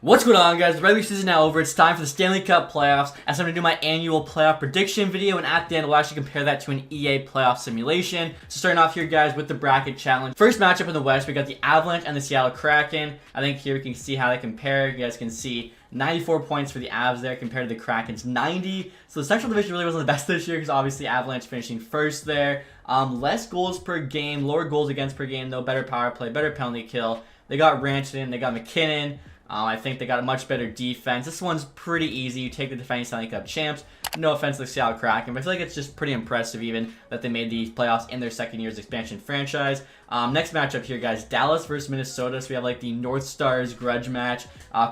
What's going on, guys? The regular season is now over. It's time for the Stanley Cup playoffs. As I'm going to do my annual playoff prediction video, and at the end, we'll actually compare that to an EA playoff simulation. So starting off here, guys, with the bracket challenge. First matchup in the West, we got the Avalanche and the Seattle Kraken. I think here we can see how they compare. You guys can see 94 points for the Avs there compared to the Kraken's 90. So the Central Division really wasn't the best this year because obviously Avalanche finishing first there. Less goals per game, lower goals against per game though, better power play, better penalty kill. They got Rantanen, they got McKinnon. I think they got a much better defense. This one's pretty easy. You take the defending Stanley Cup champs. No offense to the Seattle Kraken, but I feel like it's just pretty impressive even that they made the playoffs in their second year's expansion franchise. Next matchup here, guys. Dallas versus Minnesota. So we have like the North Stars grudge match.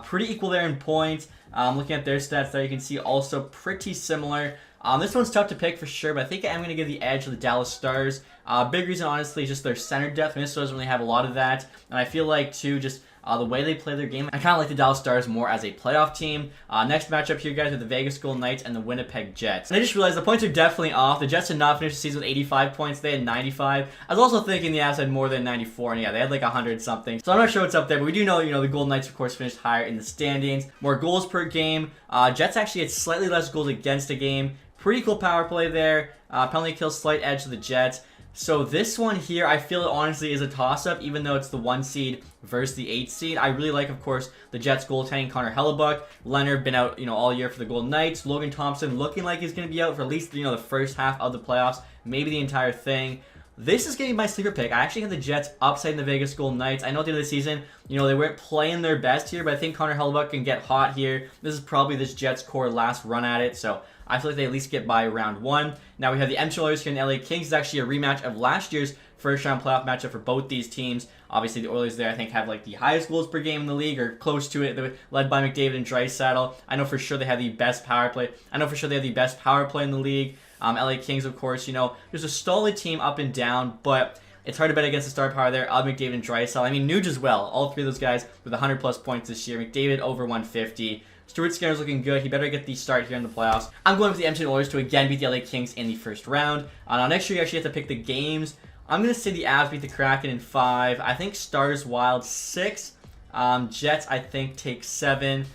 Pretty equal there in points. Looking at their stats there, you can see also pretty similar. This one's tough to pick for sure, but I think I am going to give the edge to the Dallas Stars. Big reason, honestly, is just their center depth. Minnesota doesn't really have a lot of that. And I feel like, too, just the way they play their game, I kind of like the Dallas Stars more as a playoff team. Next matchup here, guys, are the Vegas Golden Knights and the Winnipeg Jets. And I just realized the points are definitely off. The Jets did not finish the season with 85 points. They had 95. I was also thinking the Avs had more than 94, and yeah, they had like 100 something. So I'm not sure what's up there, but we do know, the Golden Knights, of course, finished higher in the standings. More goals per game. Jets actually had slightly less goals against a game. Pretty cool power play there. Penalty kill, slight edge to the Jets. So this one here, I feel it honestly is a toss-up, even though it's the 1 seed versus the 8 seed. I really like, of course, the Jets goaltending. Connor Hellebuck, Leonard been out, all year for the Golden Knights. Logan Thompson looking like he's going to be out for at least, the first half of the playoffs, maybe the entire thing. This is going to be my sleeper pick. I actually have the Jets upside the Vegas Golden Knights. I know at the end of the season, they weren't playing their best here, but I think Connor Hellebuck can get hot here. This is probably this Jets core last run at it, so I feel like they at least get by round 1. Now we have the NHL Oilers here in the LA Kings. It's actually a rematch of last year's first round playoff matchup for both these teams. Obviously, the Oilers there, I think, have like the highest goals per game in the league or close to it. They're led by McDavid and Draisaitl. I know for sure they have the best power play. I know for sure they have the best power play in the league. LA Kings, of course, there's a solid team up and down, but it's hard to bet against the star power there of McDavid and Draisaitl. I mean, Nuge as well. All three of those guys with 100-plus points this year. McDavid over 150. Stuart Skinner's looking good. He better get the start here in the playoffs. I'm going with the Edmonton Oilers to again beat the LA Kings in the first round. Now next year you actually have to pick the games. I'm going to say the Avs beat the Kraken in 5. I think Stars Wild 6. Jets, I think, take 7.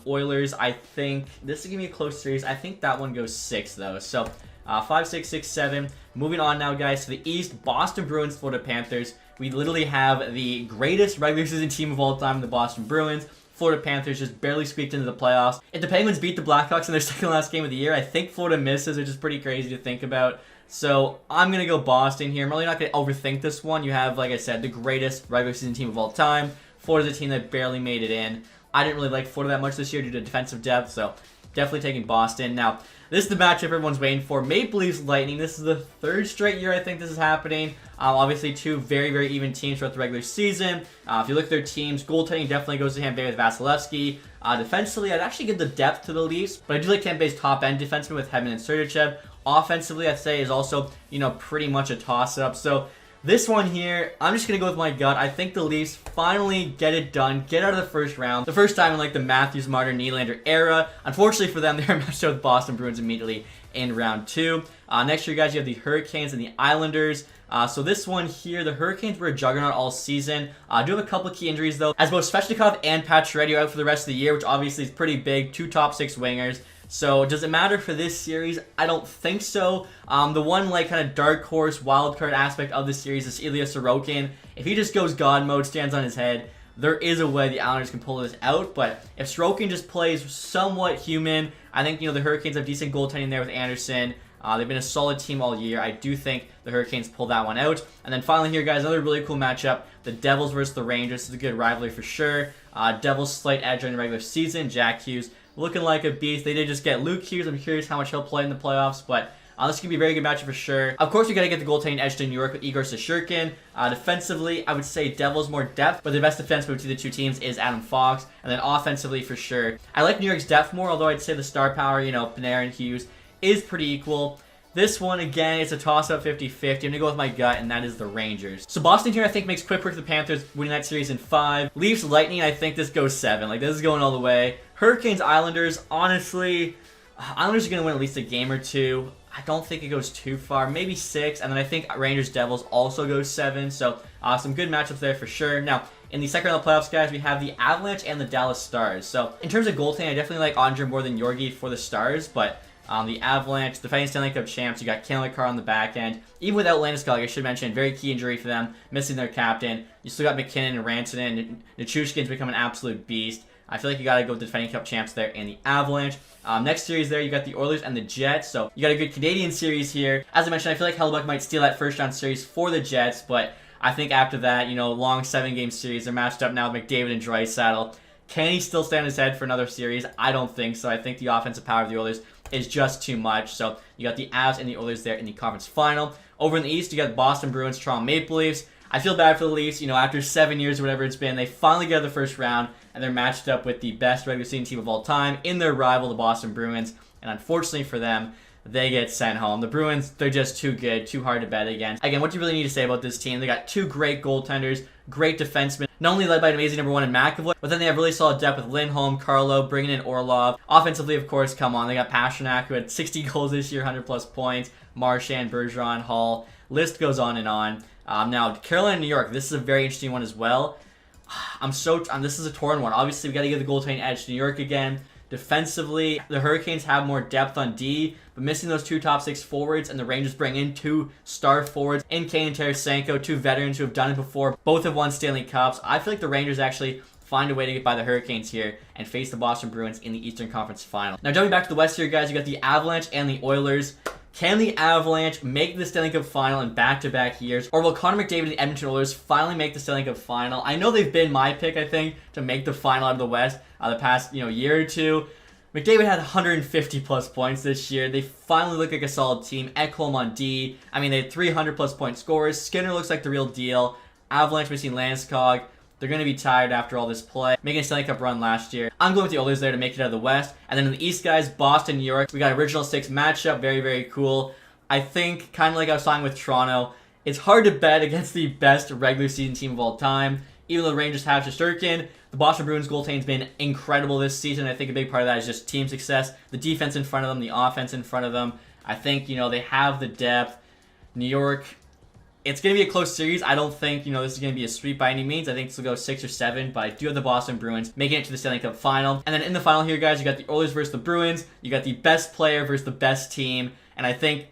Oilers, I think, this is going to be a close series. I think that one goes 6, though. So 5, 6, 6, 7. Moving on now, guys, to the East. Boston Bruins, Florida Panthers. We literally have the greatest regular season team of all time, the Boston Bruins. Florida Panthers just barely squeaked into the playoffs. If the Penguins beat the Blackhawks in their second last game of the year, I think Florida misses, which is pretty crazy to think about. So I'm going to go Boston here. I'm really not going to overthink this one. You have, like I said, the greatest regular season team of all time. Florida's a team that barely made it in. I didn't really like Florida that much this year due to defensive depth, so definitely taking Boston. Now, this is the matchup everyone's waiting for. Maple Leafs Lightning. This is the 3rd straight year I think this is happening. Obviously, 2 very, very even teams throughout the regular season. If you look at their teams, goaltending definitely goes to Tampa Bay with Vasilevsky. Defensively, I'd actually give the depth to the Leafs, but I do like Tampa Bay's top-end defenseman with Hedman and Sergachev. Offensively, I'd say is also, pretty much a toss-up. So this one here, I'm just going to go with my gut. I think the Leafs finally get it done, get out of the first round. The first time in like the Matthews, Marner, Nylander era. Unfortunately for them, they're matched up with Boston Bruins immediately in round 2. Next year, guys, you have the Hurricanes and the Islanders. So this one here, the Hurricanes were a juggernaut all season. Do have a couple of key injuries, though, as both Svechnikov and Pacioretty are out for the rest of the year, which obviously is pretty big. 2 top 6 wingers. So does it matter for this series? I don't think so. The one kind of dark horse wildcard aspect of this series is Ilya Sorokin. If he just goes God mode, stands on his head, there is a way the Islanders can pull this out. But if Sorokin just plays somewhat human, I think the Hurricanes have decent goaltending there with Anderson. They've been a solid team all year. I do think the Hurricanes pull that one out. And then finally here, guys, another really cool matchup. The Devils versus the Rangers. This is a good rivalry for sure. Devils slight edge on the regular season. Jack Hughes looking like a beast. They did just get Luke Hughes. I'm curious how much he'll play in the playoffs, but this could be a very good matchup for sure. Of course, you got to get the goaltending edge to New York with Igor Shesterkin. Defensively, I would say Devils more depth, but the best defenseman between the two teams is Adam Fox. And then offensively, for sure, I like New York's depth more, although I'd say the star power, Panarin, Hughes, is pretty equal. This one, again, it's a toss-up 50-50. I'm going to go with my gut, and that is the Rangers. So Boston here, I think, makes quick work of the Panthers, winning that series in 5. Leafs Lightning, I think this goes 7. This is going all the way. Hurricanes Islanders, honestly, Islanders are going to win at least a game or 2. I don't think it goes too far. Maybe 6. And then I think Rangers Devils also goes 7. So some good matchups there for sure. Now, in the second round of the playoffs, guys, we have the Avalanche and the Dallas Stars. So in terms of goaltending, I definitely like Andre more than Yorgi for the Stars, but the Avalanche, defending Stanley Cup champs, you got Stanley on the back end. Even without Landeskog, like I should mention, very key injury for them, missing their captain. You still got McKinnon and Rantanen. Nichushkin's become an absolute beast. I feel like you got to go with the defending Cup champs there and the Avalanche. Next series there, you got the Oilers and the Jets. So you got a good Canadian series here. As I mentioned, I feel like Hellebuyck might steal that first round series for the Jets, but I think after that, long 7-game series, they're matched up now with McDavid and Draisaitl. Can he still stand his head for another series? I don't think so. I think the offensive power of the Oilers is just too much. So you got the Avs and the Oilers there in the conference final. Over in the East, you got Boston Bruins, Toronto Maple Leafs. I feel bad for the Leafs. After 7 years or whatever it's been, they finally get the first round, and they're matched up with the best regular season team of all time in their rival, the Boston Bruins. And unfortunately for them, they get sent home. The Bruins, they're just too good, too hard to bet against. Again, what do you really need to say about this team? They got 2 great goaltenders, great defensemen, not only led by an amazing number 1 in McAvoy, but then they have really solid depth with Lindholm, Carlo, bringing in Orlov. Offensively, of course, come on. They got Pasternak, who had 60 goals this year, 100-plus points. Marchand, Bergeron, Hall. List goes on and on. Now, Carolina and New York, this is a very interesting one as well. This is a torn one. Obviously, we got to give the goaltending edge to New York again. Defensively, the Hurricanes have more depth on D, but missing those 2 top 6 forwards, and the Rangers bring in 2 star forwards in Kane and Tarasenko, 2 veterans who have done it before. Both have won Stanley Cups. I feel like the Rangers actually find a way to get by the Hurricanes here and face the Boston Bruins in the Eastern Conference Final. Now, jumping back to the West here, guys, you got the Avalanche and the Oilers. Can the Avalanche make the Stanley Cup Final in back-to-back years? Or will Connor McDavid and the Edmonton Oilers finally make the Stanley Cup Final? I know they've been my pick, I think, to make the final out of the West the past year or two. McDavid had 150-plus points this year. They finally look like a solid team. Ekholm on D. They had 300-plus point scorers. Skinner looks like the real deal. Avalanche missing Landeskog. They're going to be tired after all this play. Making a Stanley Cup run last year. I'm going with the Oilers there to make it out of the West. And then in the East, guys, Boston, New York. We got original 6 matchup. Very, very cool. I think, kind of like I was talking with Toronto, it's hard to bet against the best regular season team of all time. Even though the Rangers have Shesterkin, the Boston Bruins goaltending's been incredible this season. I think a big part of that is just team success. The defense in front of them, the offense in front of them. I think, they have the depth. New York, it's going to be a close series. I don't think, this is going to be a sweep by any means. I think this will go 6 or 7, but I do have the Boston Bruins making it to the Stanley Cup Final. And then in the final here, guys, you got the Oilers versus the Bruins. You got the best player versus the best team. And I think,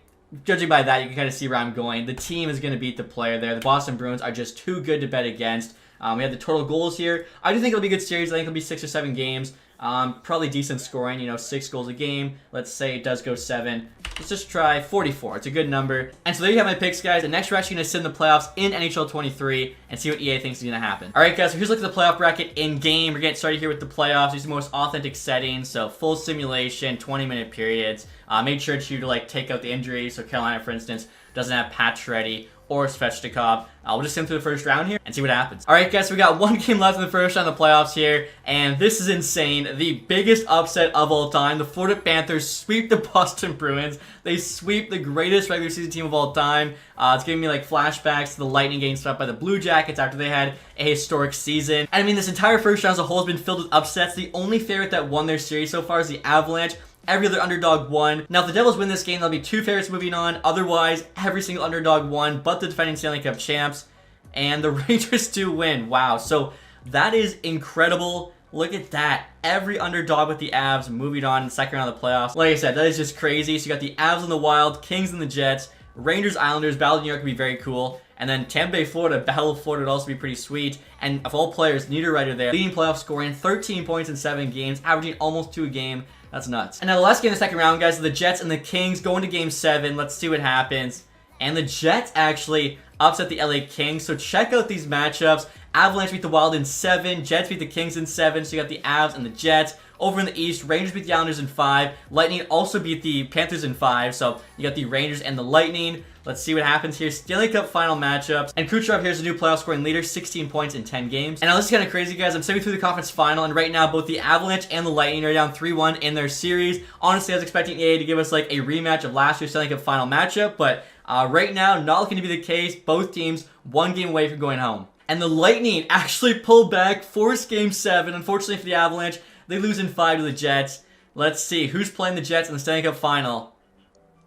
judging by that, you can kind of see where I'm going. The team is going to beat the player there. The Boston Bruins are just too good to bet against. We have the total goals here. I do think it'll be a good series. I think it'll be 6 or 7 games. Probably decent scoring, 6 goals a game. Let's say it does go 7. Let's just try 44. It's a good number. And so there you have my picks, guys. And next we're actually going to sit in the playoffs in NHL 23 and see what EA thinks is going to happen. Alright, guys, so here's a look at the playoff bracket in-game. We're getting started here with the playoffs. These are the most authentic settings. So full simulation, 20-minute periods. Made sure to take out the injuries. So Carolina, for instance, doesn't have Pacioretty or Svechnikov. We'll just sim through the first round here and see what happens. Alright, guys, so we got 1 game left in the first round of the playoffs here, and this is insane. The biggest upset of all time. The Florida Panthers sweep the Boston Bruins. They sweep the greatest regular season team of all time. It's giving me flashbacks to the Lightning getting swept by the Blue Jackets after they had a historic season. And this entire first round as a whole has been filled with upsets. The only favorite that won their series so far is the Avalanche. Every other underdog won. Now, if the Devils win this game, there'll be 2 favorites moving on. Otherwise, every single underdog won, but the defending Stanley Cup champs. And the Rangers do win. Wow. So, that is incredible. Look at that. Every underdog with the Avs moving on in the second round of the playoffs. Like I said, that is just crazy. So, you got the Avs and the Wild, Kings and the Jets, Rangers, Islanders, Battle of New York would be very cool. And then Tampa Bay, Florida, Battle of Florida would also be pretty sweet. And of all players, Niederreiter there, leading playoff scoring, 13 points in 7 games, averaging almost 2 a game. That's nuts. And now the last game in the second round, guys, the Jets and the Kings going to Game 7. Let's see what happens. And the Jets actually upset the LA Kings. So check out these matchups. Avalanche beat the Wild in 7. Jets beat the Kings in 7. So you got the Avs and the Jets. Over in the East, Rangers beat the Islanders in 5. Lightning also beat the Panthers in 5. So you got the Rangers and the Lightning. Let's see what happens here. Stanley Cup final matchups. And Kucherov here's a new playoff scoring leader, 16 points in 10 games. And now this is kind of crazy, guys. I'm sitting through the conference final, and right now both the Avalanche and the Lightning are down 3-1 in their series. Honestly, I was expecting EA to give us a rematch of last year's Stanley Cup final matchup, but right now, not looking to be the case. Both teams 1 game away from going home. And the Lightning actually pulled back, forced Game 7. Unfortunately for the Avalanche, they lose in 5 to the Jets. Let's see who's playing the Jets in the Stanley Cup final.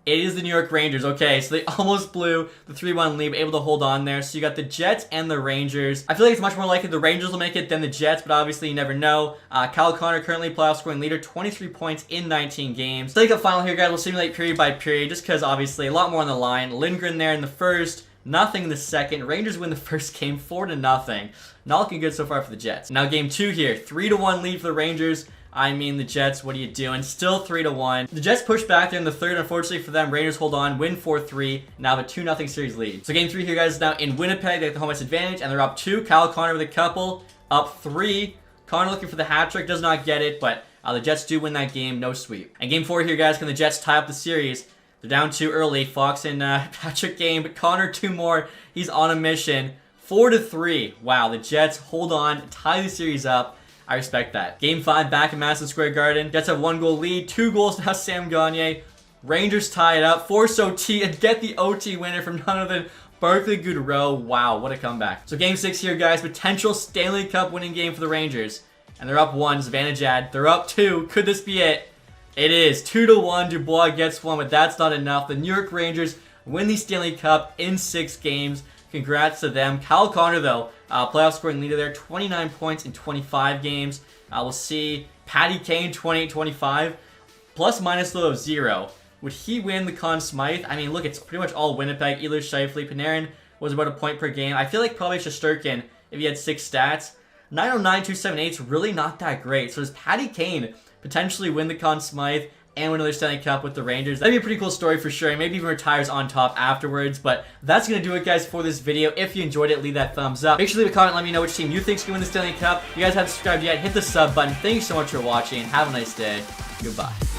It is the New York Rangers. Okay, so they almost blew the 3-1 lead, able to hold on there. So you got the Jets and the Rangers. I feel like it's much more likely the Rangers will make it than the Jets, but obviously you never know. Kyle Connor, currently playoff scoring leader, 23 points in 19 games. Stanley Cup final here, guys. We'll simulate period by period, just because obviously a lot more on the line. Lindgren there in the first, nothing in the second. Rangers win the first game 4-0. Not looking good so far for the Jets. Now game 2 here, 3-1 lead for the Rangers. I mean, the Jets, what are you doing? Still 3-1. The Jets push back there in the third. Unfortunately for them, Rangers hold on, win 4-3. Now have a 2-0 series lead. So game 3 here, guys, is now in Winnipeg. They have the home ice advantage, and they're up 2. Kyle Connor with a couple, up 3. Connor looking for the hat trick, does not get it, but the Jets do win that game, no sweep. And game 4 here, guys, can the Jets tie up the series? They're down 2 early. Fox and Patrick game, but Connor 2 more. He's on a mission. 4-3. Wow, the Jets hold on, tie the series up. I respect that. Game 5 back in Madison Square Garden. Jets have 1 goal lead. 2 goals now, Sam Gagner. Rangers tie it up. Force OT and get the OT winner from none other than Barclay Goodrow. Wow, what a comeback. So game 6 here, guys. Potential Stanley Cup winning game for the Rangers. And they're up 1. Zibanejad. They're up 2. Could this be it? It is. 2-1. Dubois gets 1, but that's not enough. The New York Rangers win the Stanley Cup in 6 games. Congrats to them. Kyle Connor, though, playoff scoring leader there, 29 points in 25 games. We'll see Patty Kane, 28-25, plus minus though of 0. Would he win the Conn Smythe? I mean, look, it's pretty much all Winnipeg. Ehlers, Scheifele, Panarin was about a point per game. I feel like probably Shesterkin, if he had 6 stats. 909, 278 is really not that great. So does Patty Kane potentially win the Conn Smythe and win another Stanley Cup with the Rangers? That'd be a pretty cool story for sure. Maybe even retires on top afterwards. But that's going to do it, guys, for this video. If you enjoyed it, leave that thumbs up. Make sure to leave a comment. Let me know which team you think is going to win the Stanley Cup. If you guys haven't subscribed yet, hit the sub button. Thank you so much for watching. Have a nice day. Goodbye.